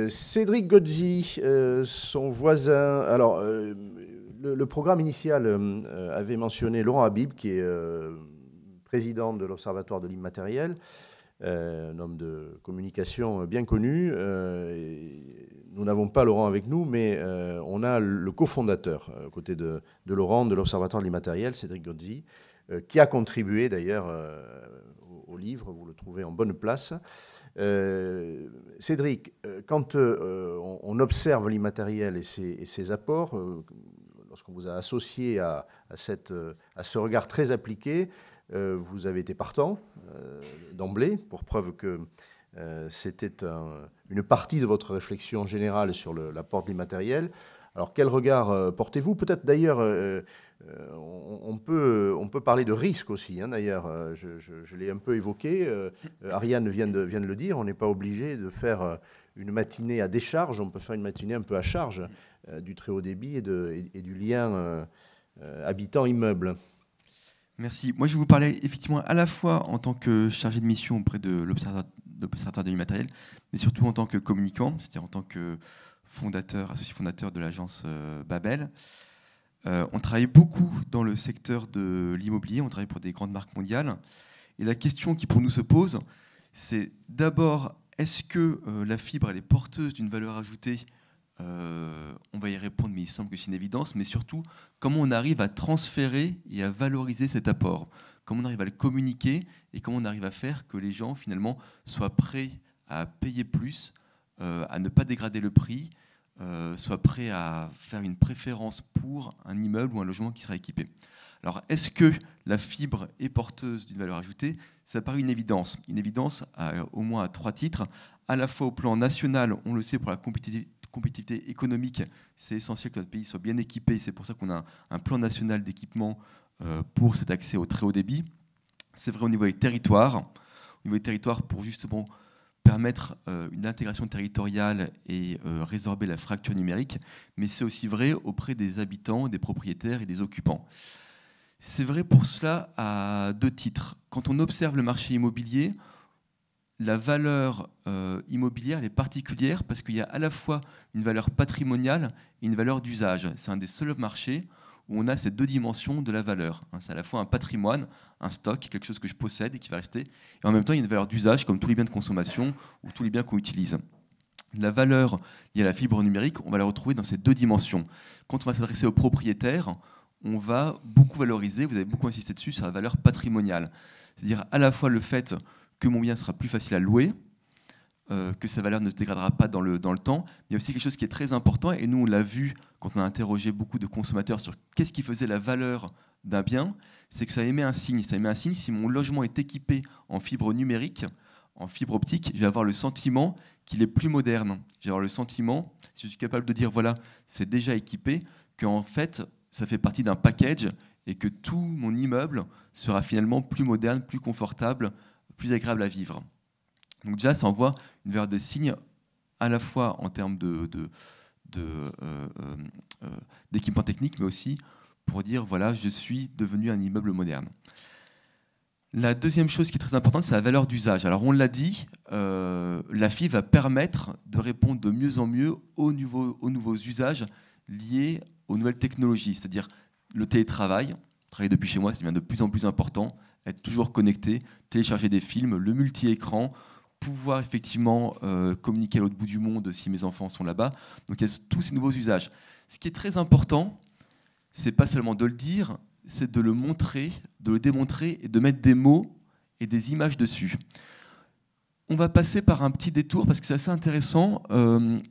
Cédric Gozzi, son voisin. Alors, le programme initial avait mentionné Laurent Habib, qui est président de l'Observatoire de l'immatériel, un homme de communication bien connu. Nous n'avons pas Laurent avec nous, mais on a le cofondateur, à côté de Laurent, de l'Observatoire de l'immatériel, Cédric Gozzi, qui a contribué d'ailleurs au livre. Vous le trouvez en bonne place. Cédric, quand on observe l'immatériel et ses apports, lorsqu'on vous a associé à ce regard très appliqué, vous avez été partant d'emblée, pour preuve que c'était une partie de votre réflexion générale sur l'apport de l'immatériel. Alors quel regard portez-vous? Peut-être d'ailleurs, on peut parler de risque aussi, hein, d'ailleurs, je l'ai un peu évoqué, Ariane vient de le dire, on n'est pas obligé de faire une matinée à décharge, on peut faire une matinée un peu à charge du très haut débit et du lien habitant-immeuble. Merci. Moi, je vais vous parler effectivement à la fois en tant que chargé de mission auprès de l'Observatoire de l'immatériel, mais surtout en tant que communicant, c'est-à-dire en tant que associé fondateur de l'agence Babel. On travaille beaucoup dans le secteur de l'immobilier, on travaille pour des grandes marques mondiales. Et la question qui pour nous se pose, c'est d'abord, est-ce que la fibre elle est porteuse d'une valeur ajoutée? On va y répondre, mais il semble que c'est une évidence. Mais surtout, comment on arrive à transférer et à valoriser cet apport? Comment on arrive à le communiquer et comment on arrive à faire que les gens, finalement, soient prêts à payer plus, à ne pas dégrader le prix, soient prêts à faire une préférence pour un immeuble ou un logement qui sera équipé. Alors, est-ce que la fibre est porteuse d'une valeur ajoutée? Ça paraît une évidence au moins à 3 titres. À la fois au plan national, on le sait, pour la compétitivité économique, c'est essentiel que notre pays soit bien équipé. C'est pour ça qu'on a un plan national d'équipement pour cet accès au très haut débit. C'est vrai au niveau des territoires. Au niveau des territoires, pour justement permettre une intégration territoriale et résorber la fracture numérique. Mais c'est aussi vrai auprès des habitants, des propriétaires et des occupants. C'est vrai pour cela à 2 titres. Quand on observe le marché immobilier, la valeur immobilière elle est particulière parce qu'il y a à la fois une valeur patrimoniale et une valeur d'usage. C'est un des seuls marchés où on a ces 2 dimensions de la valeur. C'est à la fois un patrimoine, un stock, quelque chose que je possède et qui va rester, et en même temps il y a une valeur d'usage comme tous les biens de consommation ou tous les biens qu'on utilise. La valeur liée à la fibre numérique, on va la retrouver dans ces 2 dimensions. Quand on va s'adresser aux propriétaires, on va beaucoup valoriser, vous avez beaucoup insisté dessus, sur la valeur patrimoniale. C'est-à-dire à la fois le fait que mon bien sera plus facile à louer, que sa valeur ne se dégradera pas dans le temps. Il y a aussi quelque chose qui est très important, et nous on l'a vu quand on a interrogé beaucoup de consommateurs sur qu'est-ce qui faisait la valeur d'un bien, c'est que ça émet un signe. Ça émet un signe, si mon logement est équipé en fibre numérique, en fibre optique, je vais avoir le sentiment qu'il est plus moderne. Je vais avoir le sentiment, si je suis capable de dire voilà, c'est déjà équipé, qu'en fait, ça fait partie d'un package et que tout mon immeuble sera finalement plus moderne, plus confortable, plus agréable à vivre. Donc déjà, ça envoie une valeur des signes à la fois en termes d'équipement technique, mais aussi pour dire, voilà, je suis devenu un immeuble moderne. La deuxième chose qui est très importante, c'est la valeur d'usage. Alors on l'a dit, la fibre va permettre de répondre de mieux en mieux aux nouveaux usages liés aux nouvelles technologies, c'est-à-dire le télétravail. Travailler depuis chez moi, ça devient de plus en plus important. Être toujours connecté, télécharger des films, le multi-écran, pouvoir effectivement communiquer à l'autre bout du monde si mes enfants sont là-bas. Donc il y a tous ces nouveaux usages. Ce qui est très important, c'est pas seulement de le dire, c'est de le montrer, de le démontrer et de mettre des mots et des images dessus. On va passer par un petit détour parce que c'est assez intéressant.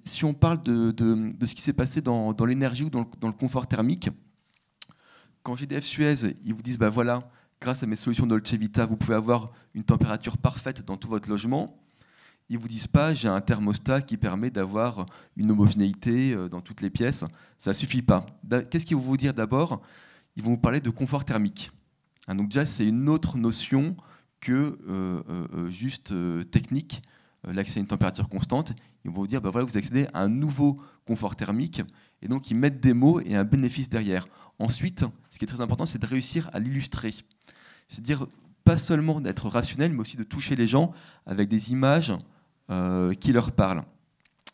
Si on parle de ce qui s'est passé dans l'énergie ou dans le confort thermique, quand GDF Suez, ils vous disent bah voilà, grâce à mes solutions Dolce Vita, vous pouvez avoir une température parfaite dans tout votre logement. Ils ne vous disent pas j'ai un thermostat qui permet d'avoir une homogénéité dans toutes les pièces. Ça ne suffit pas. Qu'est-ce qu'ils vont vous dire d'abord? Ils vont vous parler de confort thermique. Donc déjà, c'est une autre notion que juste technique, l'accès à une température constante. Ils vont vous dire bah voilà, vous accédez à un nouveau confort thermique. Et donc, ils mettent des mots et un bénéfice derrière. Ensuite, ce qui est très important, c'est de réussir à l'illustrer. C'est-à-dire, pas seulement d'être rationnel, mais aussi de toucher les gens avec des images qui leur parlent.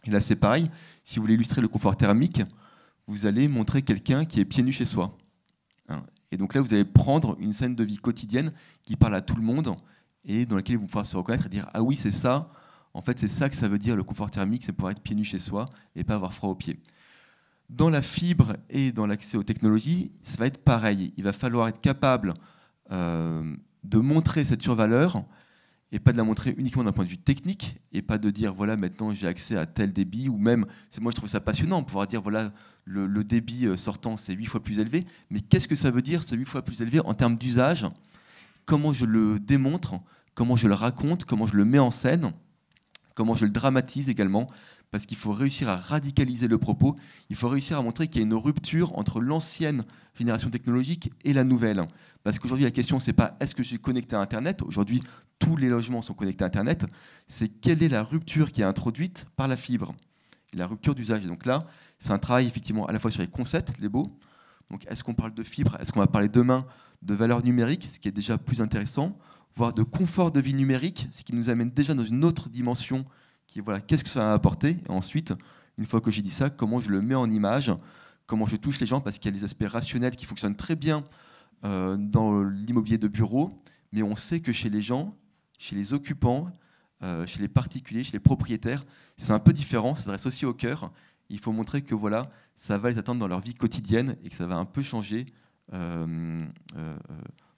Et là, c'est pareil. Si vous voulez illustrer le confort thermique, vous allez montrer quelqu'un qui est pieds nus chez soi. Hein. Et donc là, vous allez prendre une scène de vie quotidienne qui parle à tout le monde et dans laquelle ils vont pouvoir se reconnaître et dire « Ah oui, c'est ça. En fait, c'est ça que ça veut dire le confort thermique, c'est pouvoir être pieds nus chez soi et pas avoir froid aux pieds. » Dans la fibre et dans l'accès aux technologies, ça va être pareil. Il va falloir être capable de montrer cette survaleur et pas de la montrer uniquement d'un point de vue technique et pas de dire voilà maintenant j'ai accès à tel débit ou même, moi je trouve ça passionnant, pouvoir dire voilà le débit sortant c'est 8 fois plus élevé, mais qu'est-ce que ça veut dire ce 8 fois plus élevé en termes d'usage, comment je le démontre, comment je le raconte, comment je le mets en scène, comment je le dramatise également, parce qu'il faut réussir à radicaliser le propos, il faut réussir à montrer qu'il y a une rupture entre l'ancienne génération technologique et la nouvelle. Parce qu'aujourd'hui, la question, c'est pas est-ce que je suis connecté à Internet. Aujourd'hui, tous les logements sont connectés à Internet. C'est quelle est la rupture qui est introduite par la fibre, et la rupture d'usage. Et donc là, c'est un travail effectivement à la fois sur les concepts, les beaux. Donc, est-ce qu'on parle de fibre? Est-ce qu'on va parler demain de valeur numérique, ce qui est déjà plus intéressant, voire de confort de vie numérique, ce qui nous amène déjà dans une autre dimension qui est voilà, qu'est-ce que ça va apporter? Et ensuite, une fois que j'ai dit ça, comment je le mets en image, comment je touche les gens, parce qu'il y a des aspects rationnels qui fonctionnent très bien dans l'immobilier de bureau, mais on sait que chez les gens, chez les occupants, chez les particuliers, chez les propriétaires, c'est un peu différent, ça s'adresse aussi au cœur. Il faut montrer que voilà, ça va les atteindre dans leur vie quotidienne et que ça va un peu changer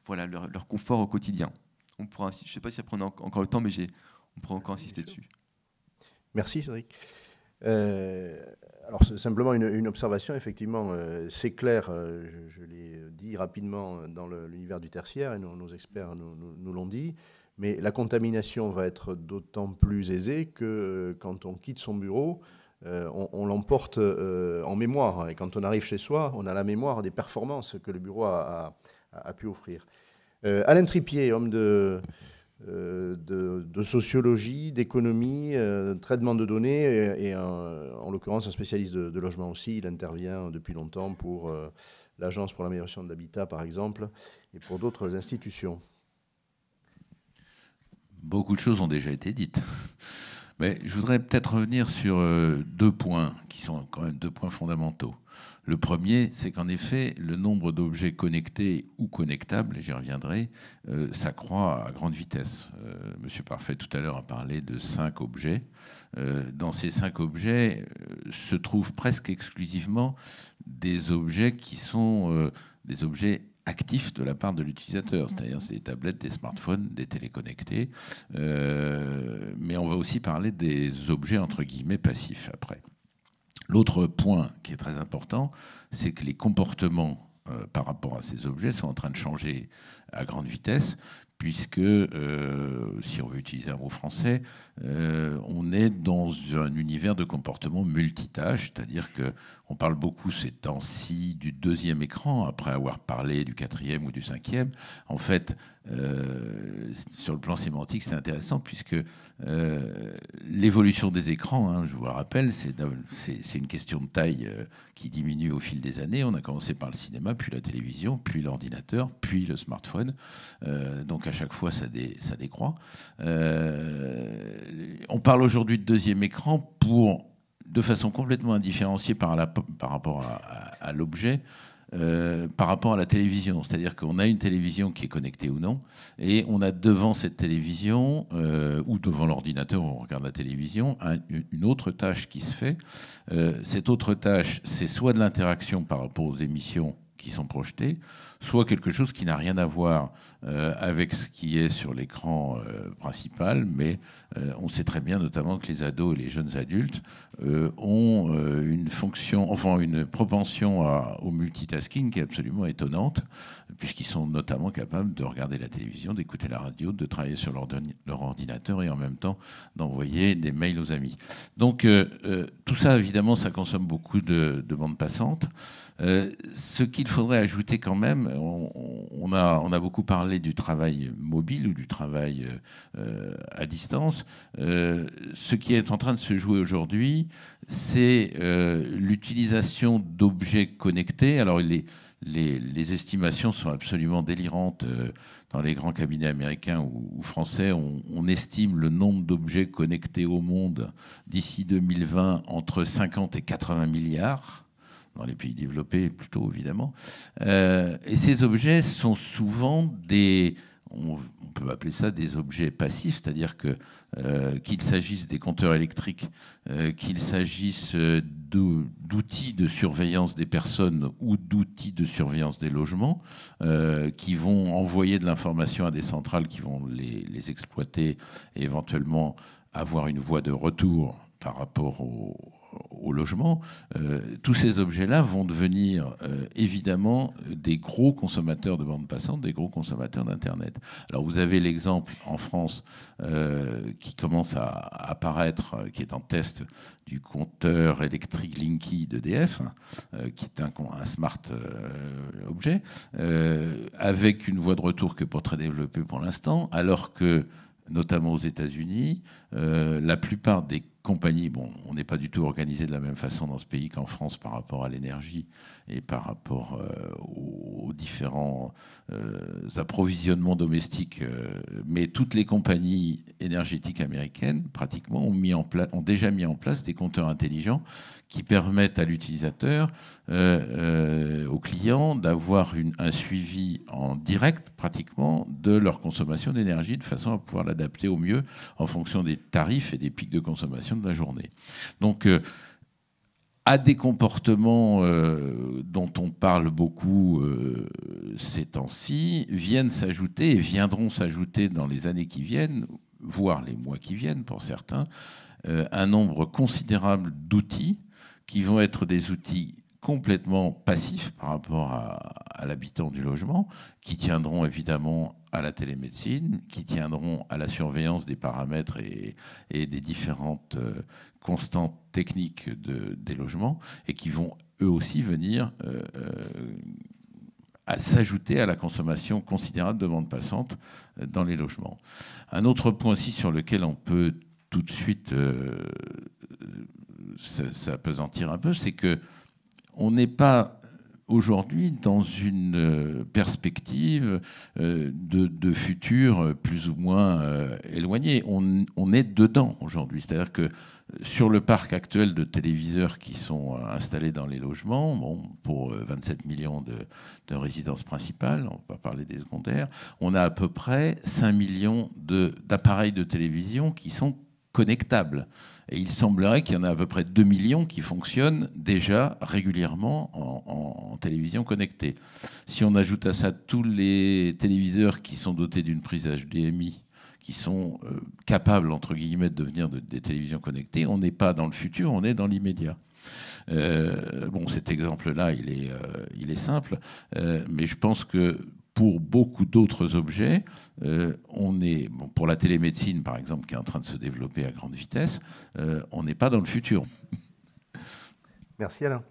voilà, leur confort au quotidien. On pourra, je ne sais pas si après on a encore le temps, mais on pourra encore insister dessus. Merci Cédric. Alors simplement une observation, effectivement, c'est clair, je l'ai dit rapidement dans l'univers du tertiaire, et nos experts nous l'ont dit, mais la contamination va être d'autant plus aisée que quand on quitte son bureau, on l'emporte en mémoire, et quand on arrive chez soi, on a la mémoire des performances que le bureau a pu offrir. Alain Tripier, homme de sociologie, d'économie, traitement de données, et en l'occurrence un spécialiste de logement aussi. Il intervient depuis longtemps pour l'Agence pour l'amélioration de l'habitat, par exemple, et pour d'autres institutions. Beaucoup de choses ont déjà été dites. Mais je voudrais peut-être revenir sur 2 points, qui sont quand même 2 points fondamentaux. Le premier, c'est qu'en effet, le nombre d'objets connectés ou connectables, et j'y reviendrai, s'accroît à grande vitesse. Monsieur Parfait, tout à l'heure, a parlé de 5 objets. Dans ces 5 objets se trouvent presque exclusivement des objets qui sont des objets actifs de la part de l'utilisateur, c'est-à-dire c'est des tablettes, des smartphones, des téléconnectés, mais on va aussi parler des objets entre guillemets passifs après. L'autre point qui est très important, c'est que les comportements par rapport à ces objets sont en train de changer à grande vitesse, puisque, si on veut utiliser un mot français, on est dans un univers de comportement multitâche, c'est-à-dire qu'on parle beaucoup ces temps-ci du 2e écran, après avoir parlé du 4e ou du 5e. En fait, sur le plan sémantique, c'est intéressant, puisque l'évolution des écrans, hein, je vous le rappelle, c'est une question de taille qui diminue au fil des années. On a commencé par le cinéma, puis la télévision, puis l'ordinateur, puis le smartphone. Donc à chaque fois, ça décroît. On parle aujourd'hui de 2e écran de façon complètement indifférenciée par rapport à l'objet, par rapport à la télévision. C'est-à-dire qu'on a une télévision qui est connectée ou non, et on a devant cette télévision, ou devant l'ordinateur où on regarde la télévision, une autre tâche qui se fait. Cette autre tâche, c'est soit de l'interaction par rapport aux émissions qui sont projetées, soit quelque chose qui n'a rien à voir avec ce qui est sur l'écran principal, mais on sait très bien notamment que les ados et les jeunes adultes ont une propension au multitasking qui est absolument étonnante, puisqu'ils sont notamment capables de regarder la télévision, d'écouter la radio, de travailler sur leur ordinateur et en même temps d'envoyer des mails aux amis. Donc tout ça, évidemment, ça consomme beaucoup de bande passante. Ce qu'il faudrait ajouter quand même, on a beaucoup parlé du travail mobile ou du travail à distance. Ce qui est en train de se jouer aujourd'hui, c'est l'utilisation d'objets connectés. Alors les estimations sont absolument délirantes. Dans les grands cabinets américains ou français, on estime le nombre d'objets connectés au monde d'ici 2020 entre 50 et 80 milliards, dans les pays développés plutôt évidemment. Et ces objets sont souvent on peut appeler ça des objets passifs, c'est-à-dire qu'il s'agisse des compteurs électriques, qu'il s'agisse d'outils de surveillance des personnes ou d'outils de surveillance des logements, qui vont envoyer de l'information à des centrales qui vont les exploiter et éventuellement avoir une voie de retour par rapport au logement. Tous ces objets-là vont devenir évidemment des gros consommateurs de bande passante, des gros consommateurs d'Internet. Alors vous avez l'exemple en France qui commence à apparaître, qui est en test, du compteur électrique Linky d'EDF, qui est un smart objet, avec une voie de retour qui n'est pas très développée pour l'instant, alors que, notamment aux États-Unis, la plupart des compagnies, on n'est pas du tout organisé de la même façon dans ce pays qu'en France par rapport à l'énergie et par rapport aux différents approvisionnements domestiques, mais toutes les compagnies énergétiques américaines, pratiquement, ont déjà mis en place des compteurs intelligents qui permettent à l'utilisateur, aux clients, d'avoir un suivi en direct, pratiquement, de leur consommation d'énergie, de façon à pouvoir l'adapter au mieux en fonction des tarifs et des pics de consommation de la journée. Donc, à des comportements dont on parle beaucoup ces temps-ci, viennent s'ajouter et viendront s'ajouter dans les années qui viennent, voire les mois qui viennent pour certains, un nombre considérable d'outils qui vont être des outils complètement passifs par rapport à l'habitant du logement, qui tiendront évidemment à la télémédecine, qui tiendront à la surveillance des paramètres et des différentes constantes techniques des logements, et qui vont eux aussi venir à s'ajouter à la consommation considérable de bande passante dans les logements. Un autre point aussi sur lequel on peut tout de suite s'apesantir un peu, c'est que on n'est pas aujourd'hui dans une perspective de futur plus ou moins éloigné. On est dedans aujourd'hui. C'est-à-dire que sur le parc actuel de téléviseurs qui sont installés dans les logements, pour 27 millions de résidences principales, on va pas parler des secondaires, on a à peu près 5 millions d'appareils de télévision qui sont connectables. Et il semblerait qu'il y en a à peu près 2 millions qui fonctionnent déjà régulièrement en télévision connectée. Si on ajoute à ça tous les téléviseurs qui sont dotés d'une prise HDMI, qui sont capables, entre guillemets, de devenir des télévisions connectées, on n'est pas dans le futur, on est dans l'immédiat. Cet exemple-là, il est simple, mais je pense que pour beaucoup d'autres objets, pour la télémédecine, par exemple, qui est en train de se développer à grande vitesse, on n'est pas dans le futur. Merci Alain.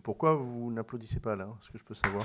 Pourquoi vous n'applaudissez pas, Alain? Est-ce que je peux savoir?